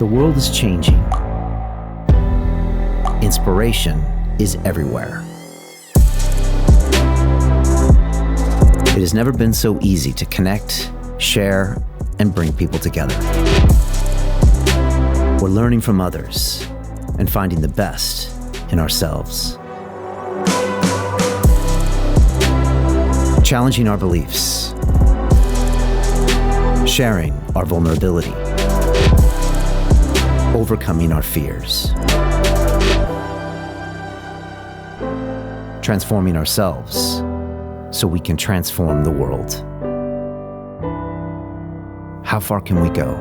The world is changing. Inspiration is everywhere. It has never been so easy to connect, share, and bring people together. We're learning from others and finding the best in ourselves. Challenging our beliefs. Sharing our vulnerability. Overcoming our fears. Transforming ourselves so we can transform the world. How far can we go?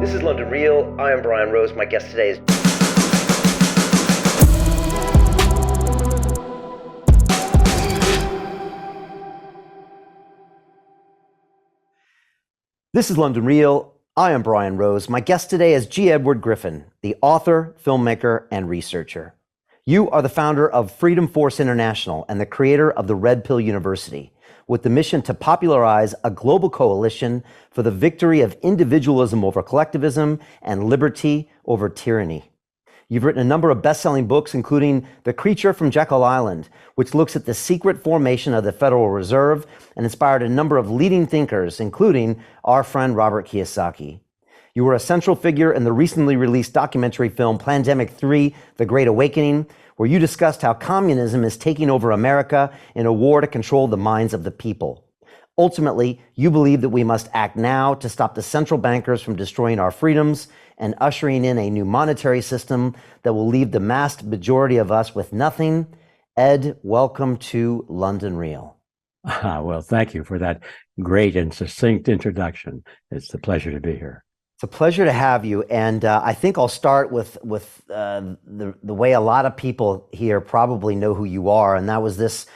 This is London Real. I am Brian Rose. My guest today is... This is London Real. I am Brian Rose. My guest today is G. Edward Griffin, the author, filmmaker, and researcher. You are the founder of Freedom Force International and the creator of the Red Pill University, with the mission to popularize a global coalition for the victory of individualism over collectivism and liberty over tyranny. You've written a number of best-selling books, including The Creature from Jekyll Island, which looks at the secret formation of the Federal Reserve and inspired a number of leading thinkers, including our friend Robert Kiyosaki. You were a central figure in the recently released documentary film Plandemic 3, The Great Awakening, where you discussed how communism is taking over America in a war to control the minds of the people. Ultimately, you believe that we must act now to stop the central bankers from destroying our freedoms and ushering in a new monetary system that will leave the vast majority of us with nothing. Ed, welcome to London Real. Well, thank you for that great and succinct introduction. It's a pleasure to be here. It's a pleasure to have you. And I think I'll start with the way a lot of people here probably know who you are. And that was this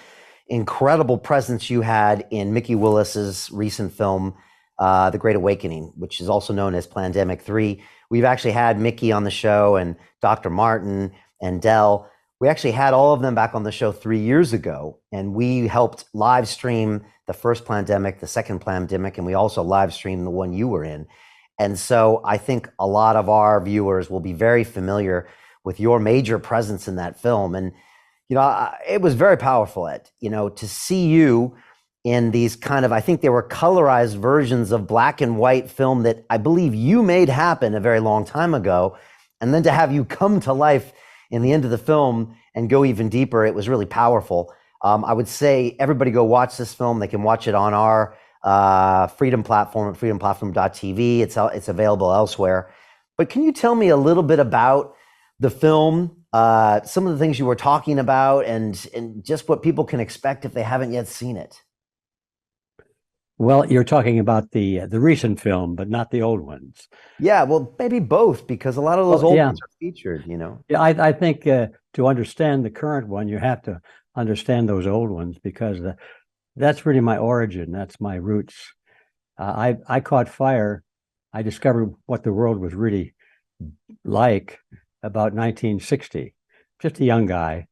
incredible presence you had in Mickey Willis's recent film, The Great Awakening, which is also known as Plandemic 3. We've actually had Mickey on the show and Dr. Martin and Dell. We actually had all of them back on the show 3 years ago, and we helped live stream the first Plandemic, the second Plandemic, and we also live streamed the one you were in. And so I think a lot of our viewers will be very familiar with your major presence in that film. And, you know, it was very powerful, Ed, you know, to see you in these kind of, I think they were colorized versions of black and white film that I believe you made happen a very long time ago. And then to have you come to life in the end of the film and go even deeper, it was really powerful. I would say everybody go watch this film. They can watch it on our Freedom platform at freedomplatform.tv. It's available elsewhere. But can you tell me a little bit about the film, some of the things you were talking about, and just what people can expect if they haven't yet seen it? Well, you're talking about the recent film, but not the old ones. Yeah, well, maybe both, because a lot of those old ones are featured, you know. Yeah, I think to understand the current one, you have to understand those old ones, because that's really my origin. That's my roots. I caught fire. I discovered what the world was really like about 1960. Just a young guy,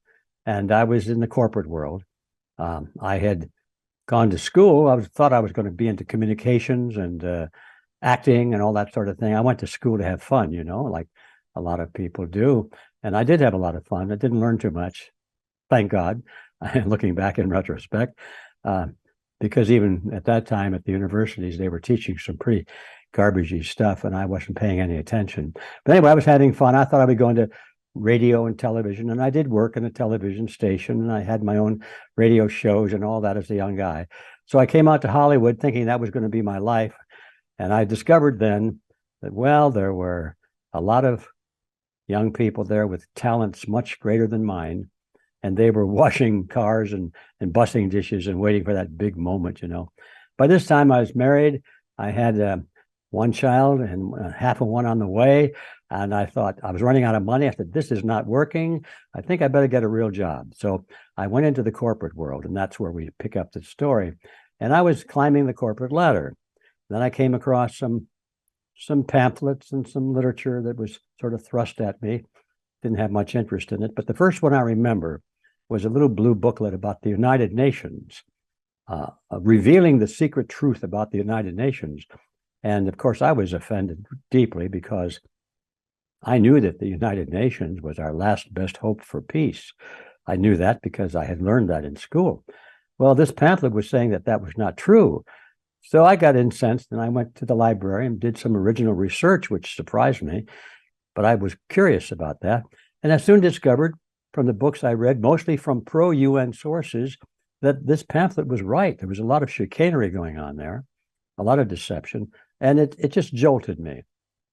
and I was in the corporate world. I had gone to school. I thought I was going to be into communications and acting and all that sort of thing. I went to school to have fun, you know, like a lot of people do. And I did have a lot of fun. I didn't learn too much, thank God, looking back in retrospect, because even at that time at the universities, they were teaching some pretty garbagey stuff, and I wasn't paying any attention. But anyway, I was having fun. I thought I'd be going to radio and television, and I did work in a television station, and I had my own radio shows and all that as a young guy. So I came out to Hollywood thinking that was going to be my life, and I discovered then that, well, there were a lot of young people there with talents much greater than mine, and they were washing cars and bussing dishes and waiting for that big moment, you know. By this time I was married. I had one child and half of one on the way. And I thought I was running out of money. I said, this is not working. I think I better get a real job. So I went into the corporate world, and that's where we pick up the story. And I was climbing the corporate ladder. Then I came across some pamphlets and some literature that was sort of thrust at me. Didn't have much interest in it. But the first one I remember was a little blue booklet about the United Nations, revealing the secret truth about the United Nations. And of course, I was offended deeply because I knew that the United Nations was our last best hope for peace. I knew that because I had learned that in school. Well, this pamphlet was saying that that was not true. So I got incensed and I went to the library and did some original research, which surprised me. But I was curious about that. And I soon discovered from the books I read, mostly from pro-UN sources, that this pamphlet was right. There was a lot of chicanery going on there, a lot of deception, and it just jolted me.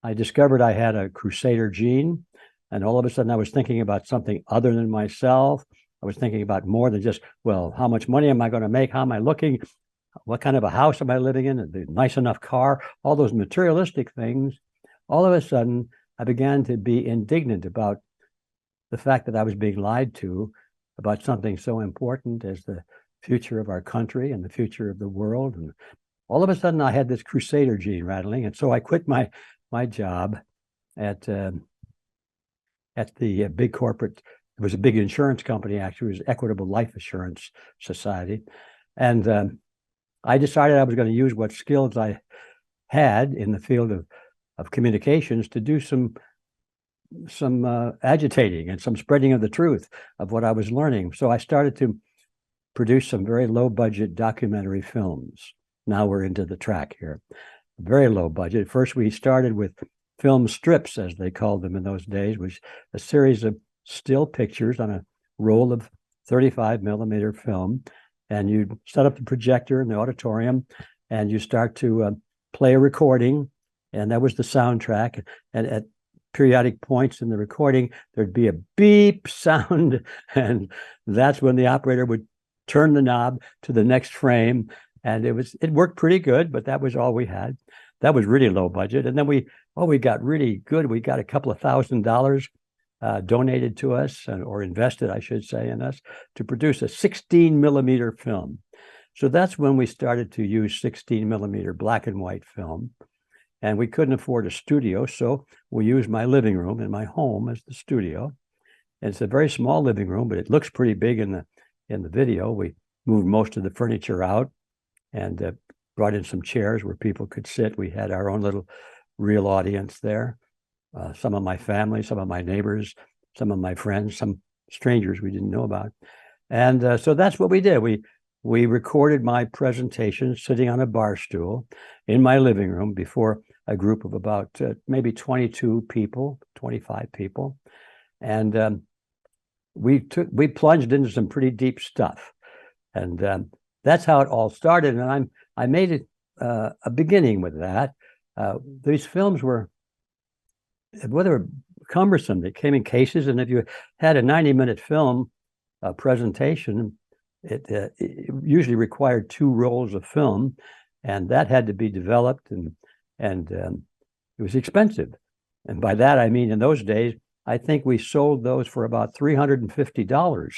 I discovered I had a crusader gene, and all of a sudden I was thinking about something other than myself. I was thinking about more than just, well, how much money am I going to make? How am I looking? What kind of a house am I living in? A nice enough car? All those materialistic things. All of a sudden, I began to be indignant about the fact that I was being lied to about something so important as the future of our country and the future of the world. And all of a sudden, I had this crusader gene rattling, and so I quit my job at the big corporate. It was a big insurance company, actually. It was Equitable Life Assurance Society, and I decided I was going to use what skills I had in the field of communications to do some agitating and some spreading of the truth of what I was learning. So I started to produce some very low budget documentary films. Now we're into the track here. Very low budget. First, we started with film strips, as they called them in those days, which a series of still pictures on a roll of 35 millimeter film. And you set up the projector in the auditorium and you start to play a recording. And that was the soundtrack. And at periodic points in the recording, there'd be a beep sound. And that's when the operator would turn the knob to the next frame. And it worked pretty good, but that was all we had. That was really low budget. And then we got really good. We got a couple of $1,000 donated to us, or invested, I should say, in us to produce a 16 millimeter film. So that's when we started to use 16 millimeter black and white film. And we couldn't afford a studio, so we used my living room in my home as the studio. And it's a very small living room, but it looks pretty big in the video. We moved most of the furniture out and brought in some chairs where people could sit. We had our own little real audience there. Some of my family, some of my neighbors, some of my friends, some strangers we didn't know about. And so that's what we did. We recorded my presentation sitting on a bar stool in my living room before a group of about maybe 22 people, 25 people. And we plunged into some pretty deep stuff. And that's how it all started. And I made it a beginning with that. These films were, whether cumbersome, they came in cases. And if you had a 90-minute film presentation, it usually required 2 rolls of film, and that had to be developed, and it was expensive. And by that, I mean, in those days, I think we sold those for about $350,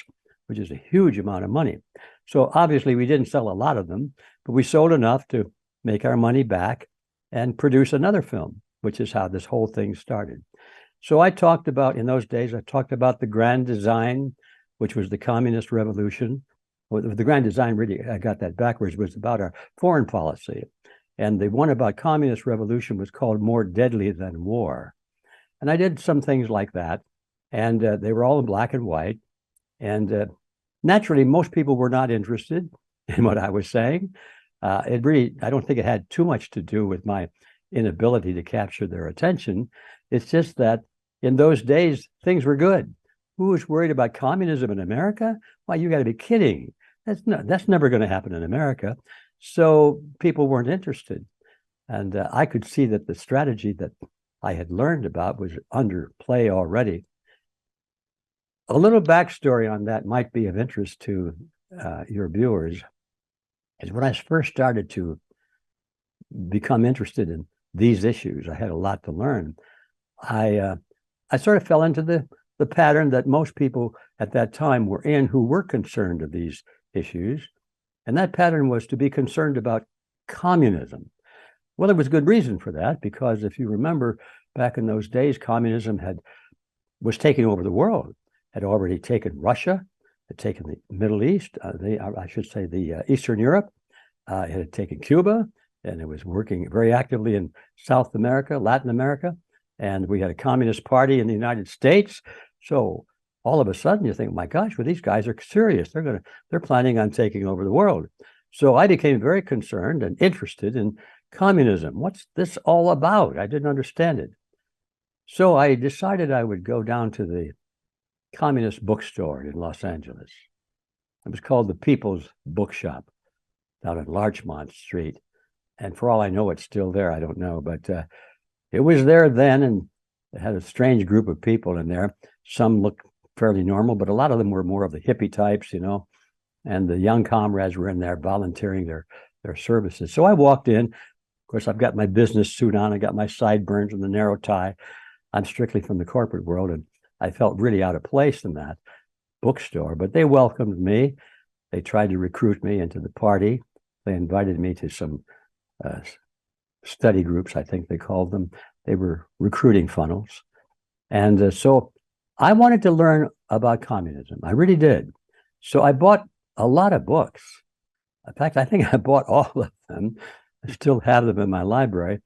which is a huge amount of money. So obviously we didn't sell a lot of them, but we sold enough to make our money back and produce another film, which is how this whole thing started. So I talked about, in those days, I talked about the grand design, which was the communist revolution. Well, the grand design, really, I got that backwards, was about our foreign policy. And the one about communist revolution was called More Deadly Than War. And I did some things like that. And they were all in black and white. And naturally, most people were not interested in what I was saying. I don't think it had too much to do with my inability to capture their attention. It's just that in those days, things were good. Who was worried about communism in America? Why, you got to be kidding. That's never going to happen in America. So people weren't interested. And I could see that the strategy that I had learned about was under play already. A little backstory on that might be of interest to your viewers. Is when I first started to become interested in these issues, I had a lot to learn. I sort of fell into the pattern that most people at that time were in who were concerned of these issues. And that pattern was to be concerned about communism. Well, there was good reason for that, because if you remember back in those days, communism was taking over the world, had already taken Russia, had taken the Middle East, I should say the Eastern Europe, it had taken Cuba, and it was working very actively in South America, Latin America, and we had a Communist Party in the United States. So all of a sudden you think, my gosh, well, these guys are serious. They're planning on taking over the world. So I became very concerned and interested in communism. What's this all about? I didn't understand it. So I decided I would go down to the Communist Bookstore in Los Angeles. It was called the People's Bookshop down on Larchmont Street. And for all I know, it's still there. I don't know, but it was there then, and it had a strange group of people in there. Some looked fairly normal, but a lot of them were more of the hippie types, and the young comrades were in there volunteering their services. So I walked in. Of course, I've got my business suit on. I got my sideburns and the narrow tie. I'm strictly from the corporate world, and I felt really out of place in that bookstore, but they welcomed me. They tried to recruit me into the party. They invited me to some study groups, I think they called them. They were recruiting funnels. And so I wanted to learn about communism. I really did. So I bought a lot of books. In fact, I think I bought all of them. I still have them in my library,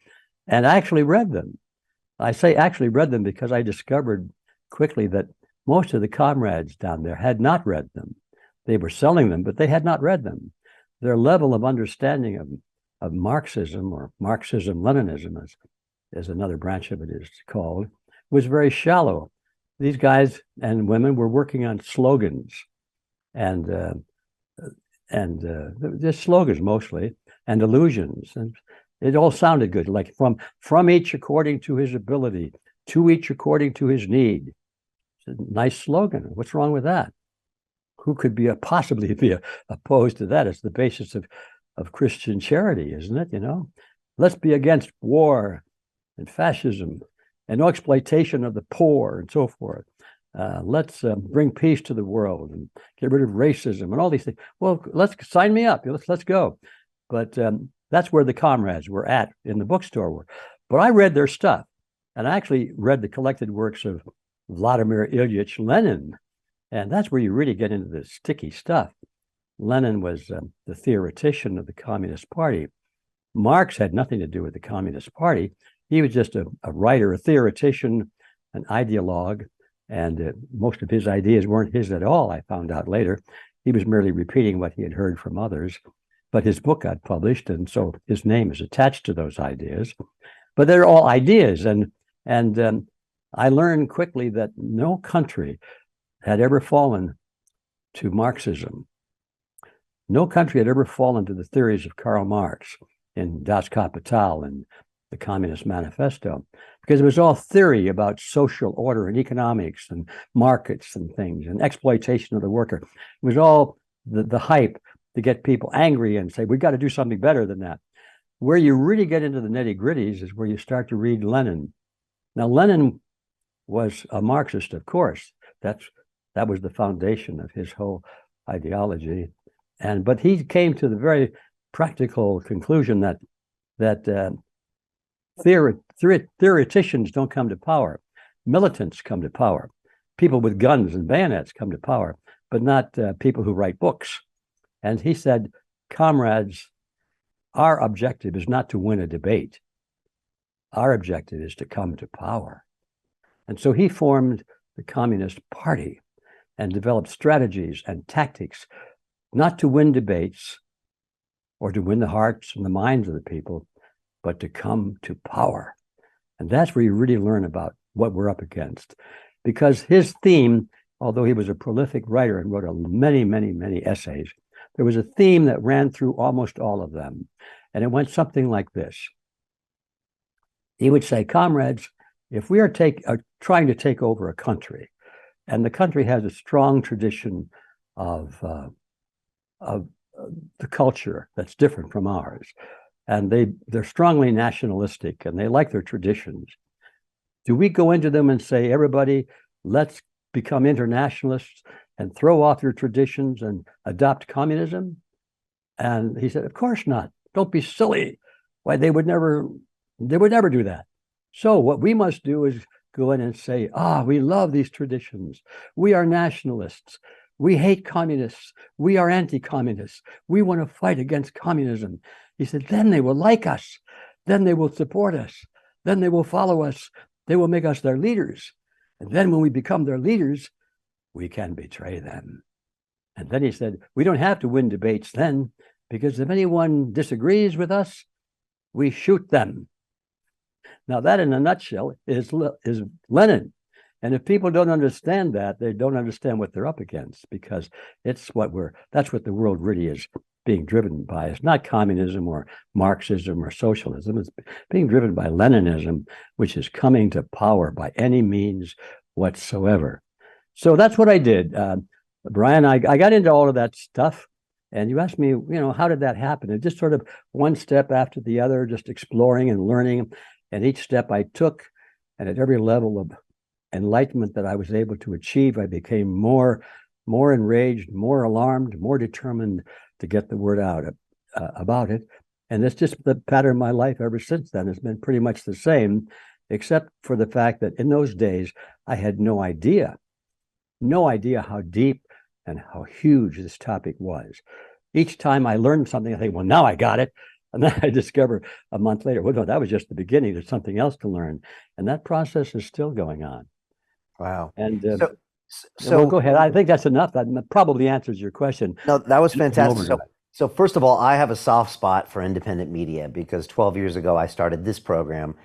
and I actually read them. I say actually read them because I discovered quickly that most of the comrades down there had not read them. They were selling them, but they had not read them. Their level of understanding of Marxism, or Marxism-Leninism, as another branch of it is called, was very shallow. These guys and women were working on slogans, and just slogans mostly, and illusions, and it all sounded good, like from each according to his ability, to each according to his need. It's a nice slogan. What's wrong with that? Who could possibly be opposed to that? It's the basis of Christian charity, isn't it? Let's be against war and fascism and no exploitation of the poor and so forth. Let's bring peace to the world and get rid of racism and all these things. Well, let's sign me up. Let's go. But that's where the comrades were at in the bookstore. But I read their stuff, and I actually read the collected works of Vladimir Ilyich Lenin, and that's where you really get into the sticky stuff. Lenin was the theoretician of the Communist Party. Marx had nothing to do with the Communist Party. He was just a writer, a theoretician, an ideologue, and most of his ideas weren't his at all, I found out later. He was merely repeating what he had heard from others. But his book got published, and so his name is attached to those ideas. But they're all ideas, and I learned quickly that no country had ever fallen to Marxism. No country had ever fallen to the theories of Karl Marx in Das Kapital and the Communist Manifesto, because it was all theory about social order and economics and markets and things and exploitation of the worker. It was all the hype to get people angry and say, we've got to do something better than that. Where you really get into the nitty-gritties is where you start to read Lenin. Now, Lenin was a Marxist, of course. That was the foundation of his whole ideology. But he came to the very practical conclusion that theoreticians don't come to power. Militants come to power. People with guns and bayonets come to power, but not people who write books. And he said, comrades, our objective is not to win a debate. Our objective is to come to power. And so he formed the Communist Party and developed strategies and tactics, not to win debates or to win the hearts and the minds of the people, but to come to power. And that's where you really learn about what we're up against. Because his theme, although he was a prolific writer and wrote many, many, many essays, there was a theme that ran through almost all of them. And it went something like this. He would say, comrades, if we are trying to take over a country, and the country has a strong tradition of the culture that's different from ours, and they're strongly nationalistic, and they like their traditions, do we go into them and say, everybody, let's become internationalists and throw off your traditions and adopt communism? And he said, of course not. Don't be silly. Why, they would never do that. So what we must do is go in and say, we love these traditions. We are nationalists. We hate communists. We are anti-communists. We want to fight against communism. He said, then they will like us. Then they will support us. Then they will follow us. They will make us their leaders. And then when we become their leaders, we can betray them. And then he said, we don't have to win debates then, because if anyone disagrees with us, we shoot them. Now that in a nutshell is Lenin. And if people don't understand that, they don't understand what they're up against, because that's what the world really is being driven by. It's not communism or Marxism or socialism. It's being driven by Leninism, which is coming to power by any means whatsoever. So that's what I did. Brian, I got into all of that stuff. And you asked me, how did that happen? It just sort of one step after the other, just exploring and learning. And each step I took, and at every level of enlightenment that I was able to achieve, I became more enraged, more alarmed, more determined to get the word out about it. And it's just the pattern of my life ever since then. It's been pretty much the same, except for the fact that in those days, I had no idea how deep and how huge this topic was. Each time I learned something, I think, well, now I got it. And then I discover a month later, well, no, that was just the beginning. There's something else to learn. And that process is still going on. Wow. And so go ahead. I think that's enough. That probably answers your question. No, that was fantastic. So first of all, I have a soft spot for independent media because 12 years ago, I started this program.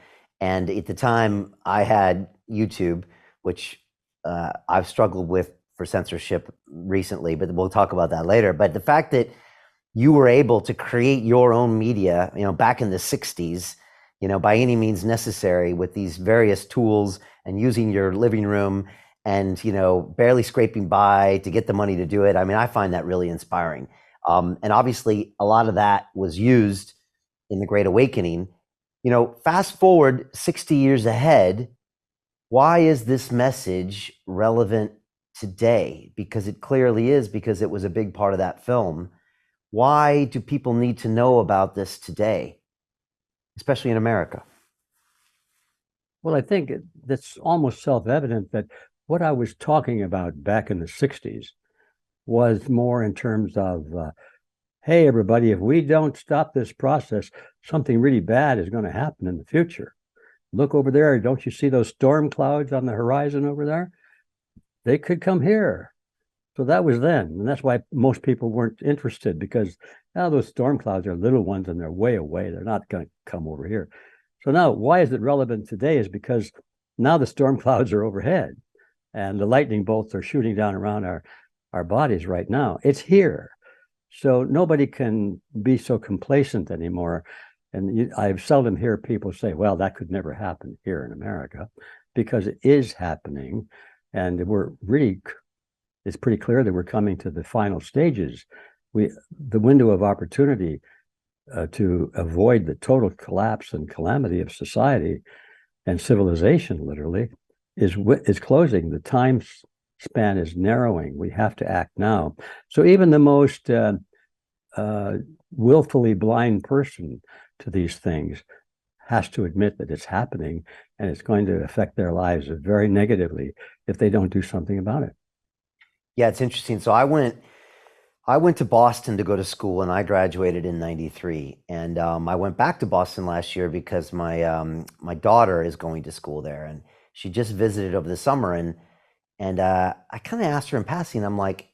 And at the time I had YouTube, which I've struggled with for censorship recently, but we'll talk about that later. But the fact that you were able to create your own media, back in the 60s, by any means necessary with these various tools and using your living room and, barely scraping by to get the money to do it. I mean, I find that really inspiring. And obviously a lot of that was used in the Great Awakening. Fast forward 60 years ahead, why is this message relevant today? Because it clearly is, because it was a big part of that film. Why do people need to know about this today, especially in America? Well, I think that's almost self-evident that what I was talking about back in the 60s was more in terms of, hey, everybody, if we don't stop this process, something really bad is going to happen in the future. Look over there. Don't you see those storm clouds on the horizon over there? They could come here. So that was then. And that's why most people weren't interested, because now those storm clouds are little ones and they're way away. They're not going to come over here. So now why is it relevant today is because now the storm clouds are overhead and the lightning bolts are shooting down around our bodies right now. It's here. So nobody can be so complacent anymore. And I seldom hear people say, well, that could never happen here in America, because it is happening. And it's pretty clear that we're coming to the final stages. The window of opportunity to avoid the total collapse and calamity of society and civilization, literally, is closing. The time span is narrowing. We have to act now. So even the most willfully blind person to these things has to admit that it's happening, and it's going to affect their lives very negatively if they don't do something about it. Yeah, it's interesting. So I went to Boston to go to school, and I graduated in '93. And I went back to Boston last year because my daughter is going to school there, and she just visited over the summer. And I kind of asked her in passing, I'm like,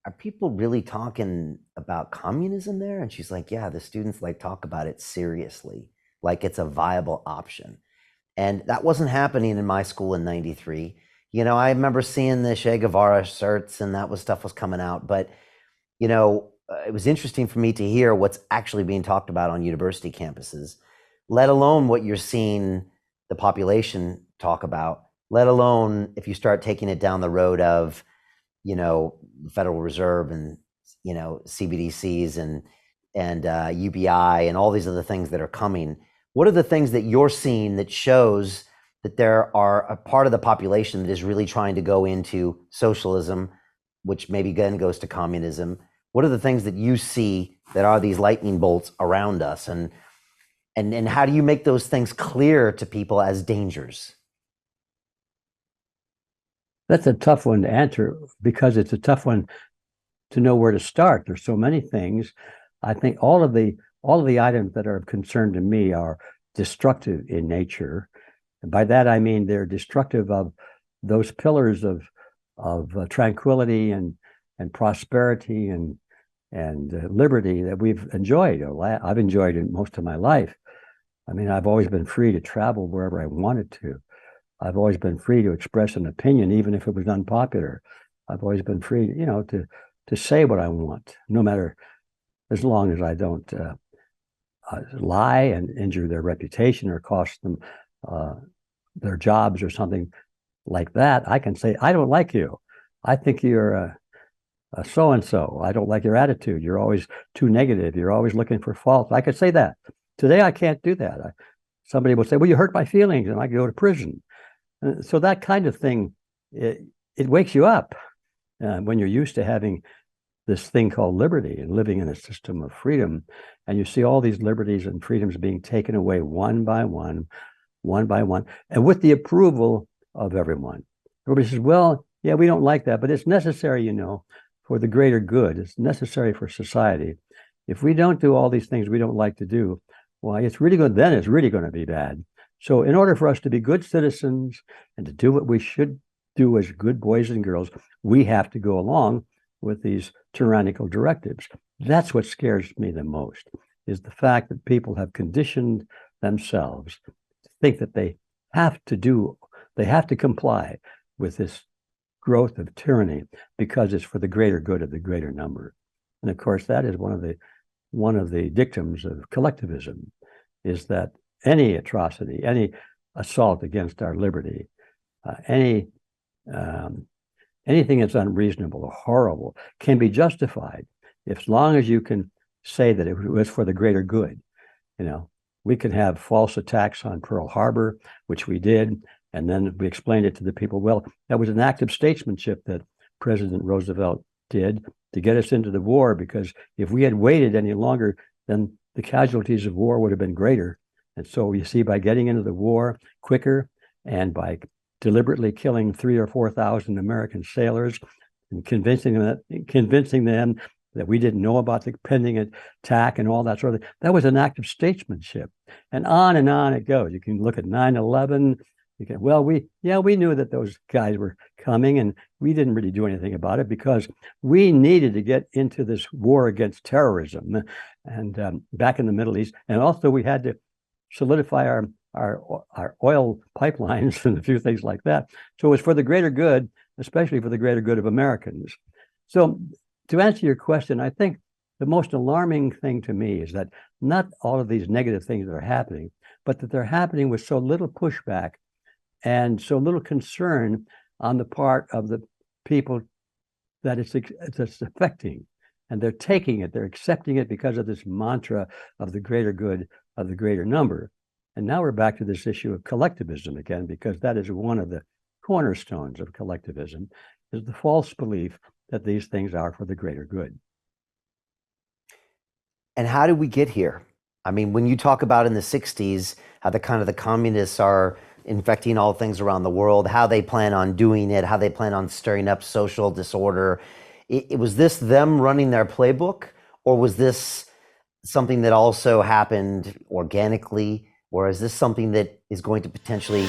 are people really talking about communism there? And she's like, yeah, the students talk about it seriously, like it's a viable option. And that wasn't happening in my school in '93. I remember seeing the Che Guevara shirts, and stuff was coming out. But, it was interesting for me to hear what's actually being talked about on university campuses, let alone what you're seeing the population talk about, let alone if you start taking it down the road of, the Federal Reserve and, CBDCs and UBI and all these other things that are coming. What are the things that you're seeing that shows that there are a part of the population that is really trying to go into socialism, which maybe then goes to communism? What are the things that you see that are these lightning bolts around us? And how do you make those things clear to people as dangers? That's a tough one to answer, because it's a tough one to know where to start. There's so many things. I think all of the all of the items that are of concern to me are destructive in nature. And by that, I mean they're destructive of those pillars of tranquility and prosperity and liberty that we've enjoyed. I've enjoyed it most of my life. I mean, I've always been free to travel wherever I wanted to. I've always been free to express an opinion, even if it was unpopular. I've always been free, to say what I want, no matter, as long as I don't lie and injure their reputation or cost them their jobs or something like that. I can say, I don't like you. I think you're a so-and-so. I don't like your attitude. You're always too negative. You're always looking for faults. I could say that. Today, I can't do that. Somebody will say, well, you hurt my feelings, and I go to prison. So that kind of thing, it wakes you up when you're used to having this thing called liberty and living in a system of freedom. And you see all these liberties and freedoms being taken away one by one, and with the approval of everyone. Everybody says, well, yeah, we don't like that, but it's necessary, for the greater good. It's necessary for society. If we don't do all these things we don't like to do, well, it's really good. Then it's really going to be bad. So in order for us to be good citizens and to do what we should do as good boys and girls, we have to go along with these tyrannical directives. That's what scares me the most, is the fact that people have conditioned themselves to think that they have to comply with this growth of tyranny because it's for the greater good of the greater number. And of course, that is one of the dictums of collectivism, is that any atrocity, any assault against our liberty, anything that's unreasonable or horrible can be justified as long as you can say that it was for the greater good. We can have false attacks on Pearl Harbor, which we did, and then we explained it to the people. Well, that was an act of statesmanship that President Roosevelt did to get us into the war, because if we had waited any longer, then the casualties of war would have been greater. And so you see, by getting into the war quicker and by deliberately killing 3,000 or 4,000 American sailors and convincing them that we didn't know about the pending attack and all that sort of thing, that was an act of statesmanship. And on it goes. You can look at 9/11. We knew that those guys were coming, and we didn't really do anything about it because we needed to get into this war against terrorism and back in the Middle East. And also we had to solidify our oil pipelines and a few things like that. So it was for the greater good, especially for the greater good of Americans. So to answer your question, I think the most alarming thing to me is that not all of these negative things that are happening, but that they're happening with so little pushback and so little concern on the part of the people that it's affecting. And they're taking it, they're accepting it because of this mantra of the greater good of the greater number. And now we're back to this issue of collectivism again, because that is one of the cornerstones of collectivism, is the false belief that these things are for the greater good. And how did we get here? I mean, when you talk about in the 60s, how the communists are infecting all things around the world, how they plan on doing it, how they plan on stirring up social disorder, was this them running their playbook, or was this something that also happened organically, or is this something that is going to potentially...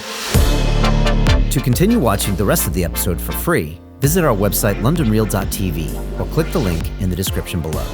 To continue watching the rest of the episode for free, visit our website londonreal.tv or click the link in the description below.